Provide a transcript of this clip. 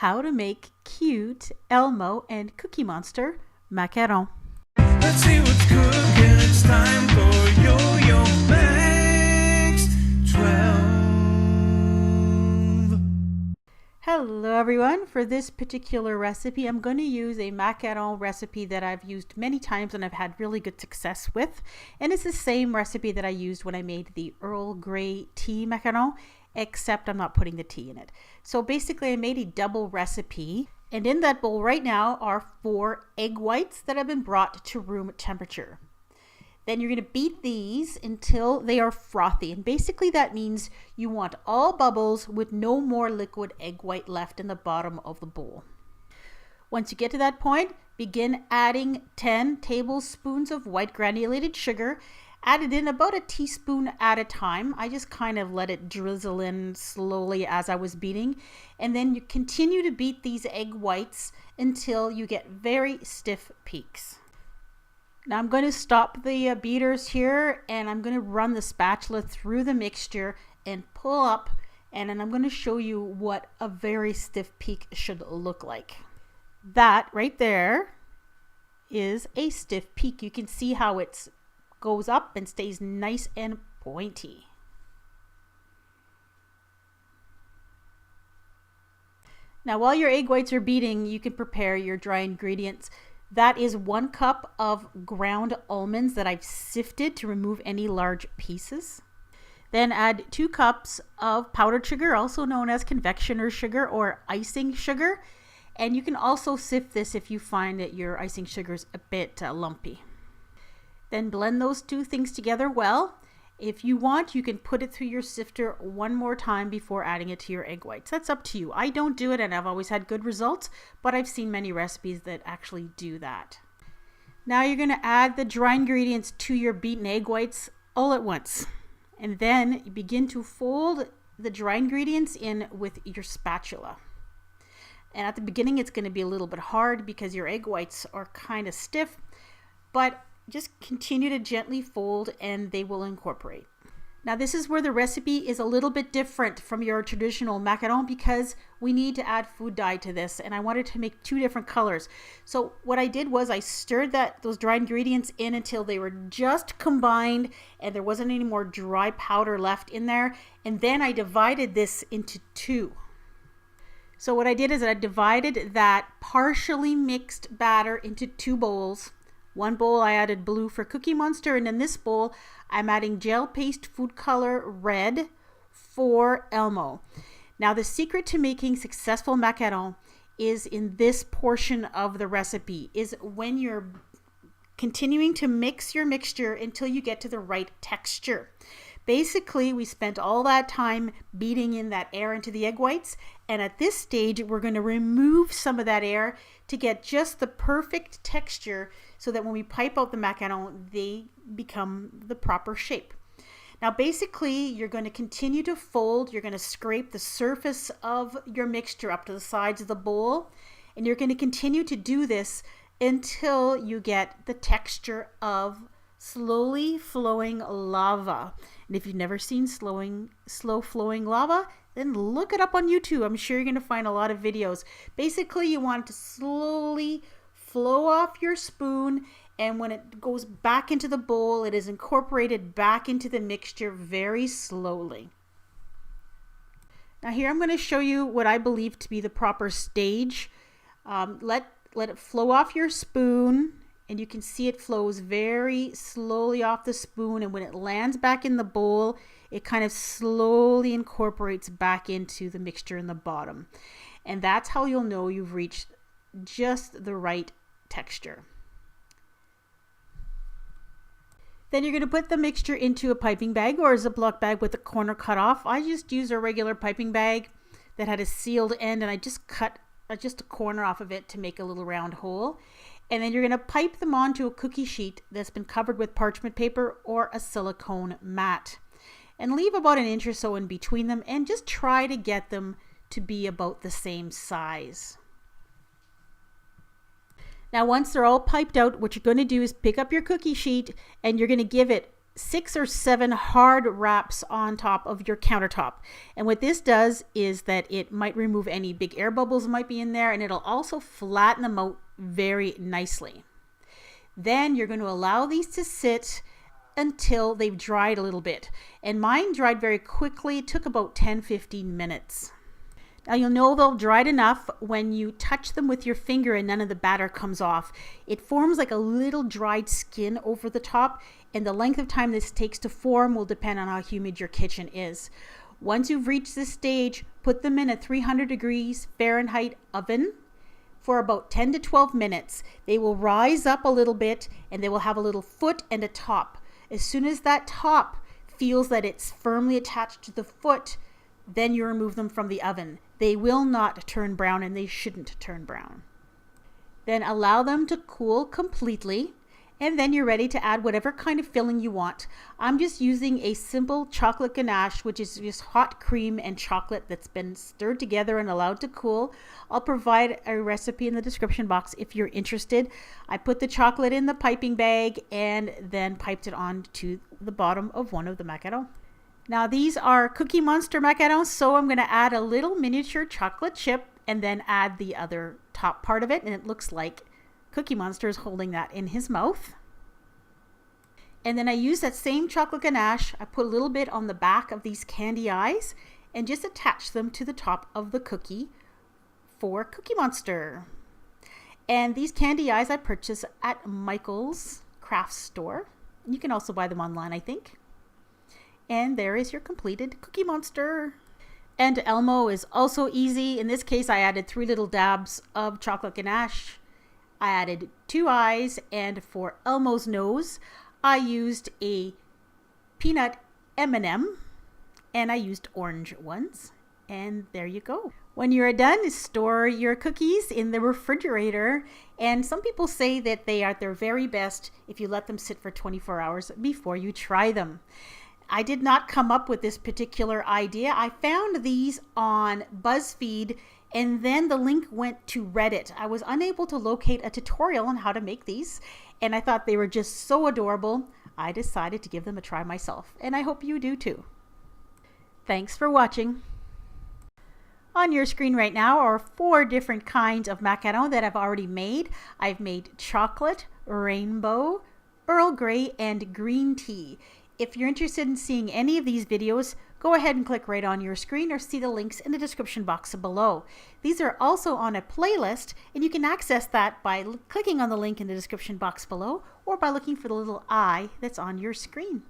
how to make cute Elmo and Cookie Monster macarons. Let's see what's cooking. It's time for yoyomax12. Hello everyone. For this particular recipe, I'm going to use a macaron recipe that I've used many times and I've had really good success with. And it's the same recipe that I used when I made the Earl Grey tea macaron, except I'm not putting the tea in it. So basically I made a double recipe, and in that bowl right now are 4 egg whites that have been brought to room temperature. Then you're going to beat these until they are frothy, and basically that means you want all bubbles with no more liquid egg white left in the bottom of the bowl. Once you get to that point, begin adding 10 tablespoons of white granulated sugar. Add it in about a teaspoon at a time. I just kind of let it drizzle in slowly as I was beating. And then you continue to beat these egg whites until you get very stiff peaks. Now I'm going to stop the beaters here, and I'm going to run the spatula through the mixture and pull up, and then I'm going to show you what a very stiff peak should look like. That right there is a stiff peak. You can see how it's goes up and stays nice and pointy. Now while your egg whites are beating, you can prepare your dry ingredients. That is 1 cup of ground almonds that I've sifted to remove any large pieces. Then add 2 cups of powdered sugar, also known as confectioner sugar or icing sugar. And you can also sift this if you find that your icing sugar is a bit lumpy. Then blend those 2 things together well. If you want, you can put it through your sifter one more time before adding it to your egg whites. That's up to you. I don't do it, and I've always had good results, but I've seen many recipes that actually do that. Now you're going to add the dry ingredients to your beaten egg whites all at once. And then you begin to fold the dry ingredients in with your spatula. And at the beginning, it's going to be a little bit hard because your egg whites are kind of stiff, but just continue to gently fold and they will incorporate. Now this is where the recipe is a little bit different from your traditional macaron because we need to add food dye to this, and I wanted to make 2 different colors. So what I did was I stirred those dry ingredients in until they were just combined and there wasn't any more dry powder left in there, and then I divided this into 2. So what I did is I divided that partially mixed batter into 2 bowls. One bowl I added blue for Cookie Monster, and in this bowl I'm adding gel paste food color red for Elmo. Now the secret to making successful macarons is in this portion of the recipe, is when you're continuing to mix your mixture until you get to the right texture. Basically, we spent all that time beating in that air into the egg whites, and at this stage we're going to remove some of that air to get just the perfect texture so that when we pipe out the macaron, they become the proper shape. Now basically, you're going to continue to fold. You're going to scrape the surface of your mixture up to the sides of the bowl, and you're going to continue to do this until you get the texture of slowly flowing lava. And if you've never seen slow flowing lava, then look it up on YouTube. I'm sure you're going to find a lot of videos. Basically, you want it to slowly flow off your spoon, and when it goes back into the bowl, it is incorporated back into the mixture very slowly. Now here I'm going to show you what I believe to be the proper stage. Let it flow off your spoon, and you can see it flows very slowly off the spoon, and when it lands back in the bowl, it kind of slowly incorporates back into the mixture in the bottom. And that's how you'll know you've reached just the right texture. Then you're going to put the mixture into a piping bag or a ziploc bag with the corner cut off. I just used a regular piping bag that had a sealed end, and I just cut just a corner off of it to make a little round hole. And then you're going to pipe them onto a cookie sheet that's been covered with parchment paper or a silicone mat, and leave about 1 inch or so in between them, and just try to get them to be about the same size. Now once they're all piped out, what you're going to do is pick up your cookie sheet and you're going to give it 6 or 7 hard wraps on top of your countertop. And what this does is that it might remove any big air bubbles that might be in there, and it'll also flatten them out very nicely. Then you're going to allow these to sit until they've dried a little bit. And mine dried very quickly. It took about 10-15 minutes. Now you'll know they'll dried enough when you touch them with your finger and none of the batter comes off. It forms like a little dried skin over the top, and the length of time this takes to form will depend on how humid your kitchen is. Once you've reached this stage, put them in a 300 degrees Fahrenheit oven for about 10 to 12 minutes. They will rise up a little bit and they will have a little foot and a top. As soon as that top feels that it's firmly attached to the foot, then you remove them from the oven. They will not turn brown, and they shouldn't turn brown. Then allow them to cool completely, and then you're ready to add whatever kind of filling you want. I'm just using a simple chocolate ganache, which is just hot cream and chocolate that's been stirred together and allowed to cool. I'll provide a recipe in the description box if you're interested. I put the chocolate in the piping bag and then piped it on to the bottom of one of the macarons. Now these are Cookie Monster macarons, so I'm going to add a little miniature chocolate chip and then add the other top part of it, and it looks like Cookie Monster is holding that in his mouth. And then I use that same chocolate ganache. I put a little bit on the back of these candy eyes and just attach them to the top of the cookie for Cookie Monster. And these candy eyes I purchased at Michael's craft store. You can also buy them online, I think. And there is your completed Cookie Monster. And Elmo is also easy. In this case, I added 3 little dabs of chocolate ganache. I added 2 eyes, and for Elmo's nose, I used a peanut M&M, and I used orange ones. And there you go. When you're done, store your cookies in the refrigerator. And some people say that they are at their very best if you let them sit for 24 hours before you try them. I did not come up with this particular idea. I found these on BuzzFeed, and then the link went to Reddit. I was unable to locate a tutorial on how to make these, and I thought they were just so adorable. I decided to give them a try myself, and I hope you do too. Thanks for watching. On your screen right now are 4 different kinds of macarons that I've already made. I've made chocolate, rainbow, Earl Grey, and green tea. If you're interested in seeing any of these videos, go ahead and click right on your screen or see the links in the description box below. These are also on a playlist, and you can access that by clicking on the link in the description box below or by looking for the little eye that's on your screen.